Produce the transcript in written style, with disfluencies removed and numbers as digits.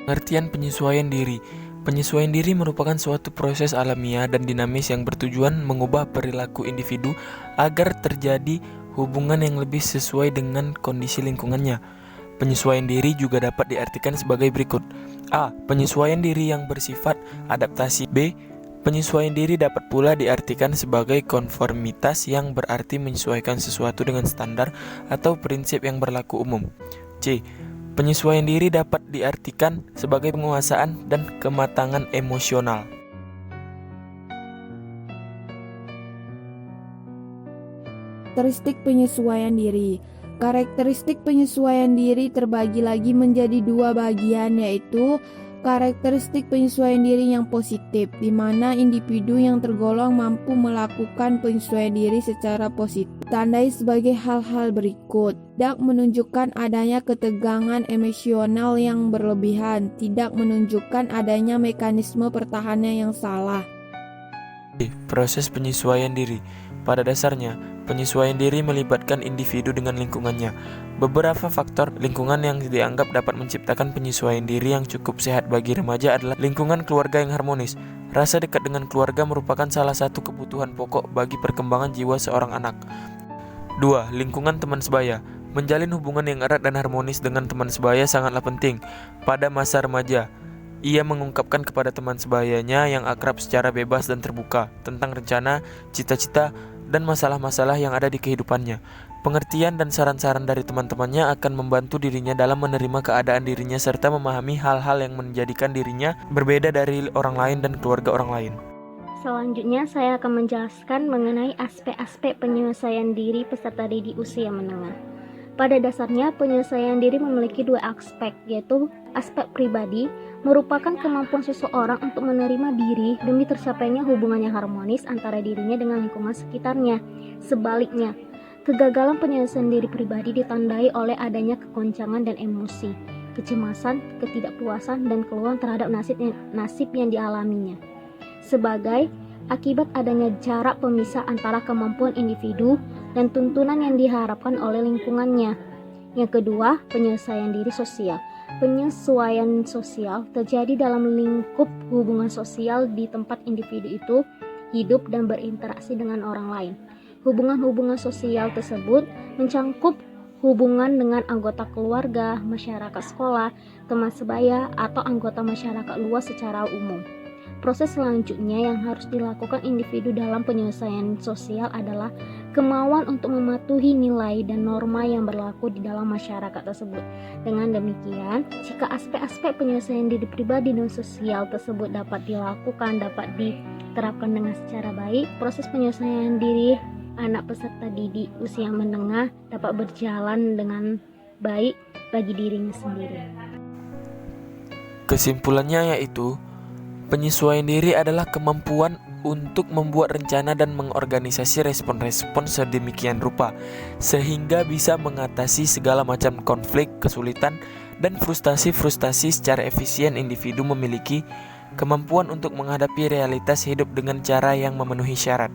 Pengertian penyesuaian diri. Penyesuaian diri merupakan suatu proses alamiah dan dinamis yang bertujuan mengubah perilaku individu agar terjadi hubungan yang lebih sesuai dengan kondisi lingkungannya. Penyesuaian diri juga dapat diartikan sebagai berikut. A. Penyesuaian diri yang bersifat adaptasi. B. Penyesuaian diri dapat pula diartikan sebagai konformitas yang berarti menyesuaikan sesuatu dengan standar atau prinsip yang berlaku umum. C. Penyesuaian diri dapat diartikan sebagai penguasaan dan kematangan emosional. Karakteristik penyesuaian diri. Karakteristik penyesuaian diri terbagi lagi menjadi dua bagian, yaitu karakteristik penyesuaian diri yang positif, di mana individu yang tergolong mampu melakukan penyesuaian diri secara positif. Tandai sebagai hal-hal berikut. Tidak menunjukkan adanya ketegangan emosional yang berlebihan, tidak menunjukkan adanya mekanisme pertahanan yang salah. Proses penyesuaian diri. Pada dasarnya, penyesuaian diri melibatkan individu dengan lingkungannya. Beberapa faktor lingkungan yang dianggap dapat menciptakan penyesuaian diri yang cukup sehat bagi remaja adalah lingkungan keluarga yang harmonis. Rasa dekat dengan keluarga merupakan salah satu kebutuhan pokok bagi perkembangan jiwa seorang anak. 2. Lingkungan teman sebaya. Menjalin hubungan yang erat dan harmonis dengan teman sebaya sangatlah penting pada masa remaja. Ia mengungkapkan kepada teman sebayanya yang akrab secara bebas dan terbuka tentang rencana, cita-cita, dan masalah-masalah yang ada di kehidupannya. Pengertian dan saran-saran dari teman-temannya akan membantu dirinya dalam menerima keadaan dirinya serta memahami hal-hal yang menjadikan dirinya berbeda dari orang lain dan keluarga orang lain. Selanjutnya saya akan menjelaskan mengenai aspek-aspek penyelesaian diri peserta didik usia menengah. Pada dasarnya penyelesaian diri memiliki dua aspek, yaitu aspek pribadi merupakan kemampuan seseorang untuk menerima diri demi tercapainya hubungan yang harmonis antara dirinya dengan lingkungan sekitarnya. Sebaliknya, kegagalan penyelesaian diri pribadi ditandai oleh adanya kegoncangan dan emosi, kecemasan, ketidakpuasan, dan keluhan terhadap nasib yang dialaminya. Sebagai akibat adanya jarak pemisah antara kemampuan individu dan tuntunan yang diharapkan oleh lingkungannya. Yang kedua, penyelesaian diri sosial. Penyesuaian sosial terjadi dalam lingkup hubungan sosial di tempat individu itu hidup dan berinteraksi dengan orang lain. Hubungan-hubungan sosial tersebut mencangkup hubungan dengan anggota keluarga, masyarakat sekolah, teman sebaya, atau anggota masyarakat luas secara umum. Proses selanjutnya yang harus dilakukan individu dalam penyelesaian sosial adalah kemauan untuk mematuhi nilai dan norma yang berlaku di dalam masyarakat tersebut. Dengan demikian, jika aspek-aspek penyelesaian diri pribadi dan sosial tersebut dapat diterapkan dengan secara baik, proses penyelesaian diri anak peserta didik usia menengah dapat berjalan dengan baik bagi dirinya sendiri. Kesimpulannya yaitu, penyesuaian diri adalah kemampuan untuk membuat rencana dan mengorganisasi respon-respon sedemikian rupa sehingga bisa mengatasi segala macam konflik, kesulitan, dan frustasi-frustasi secara efisien. Individu memiliki kemampuan untuk menghadapi realitas hidup dengan cara yang memenuhi syarat.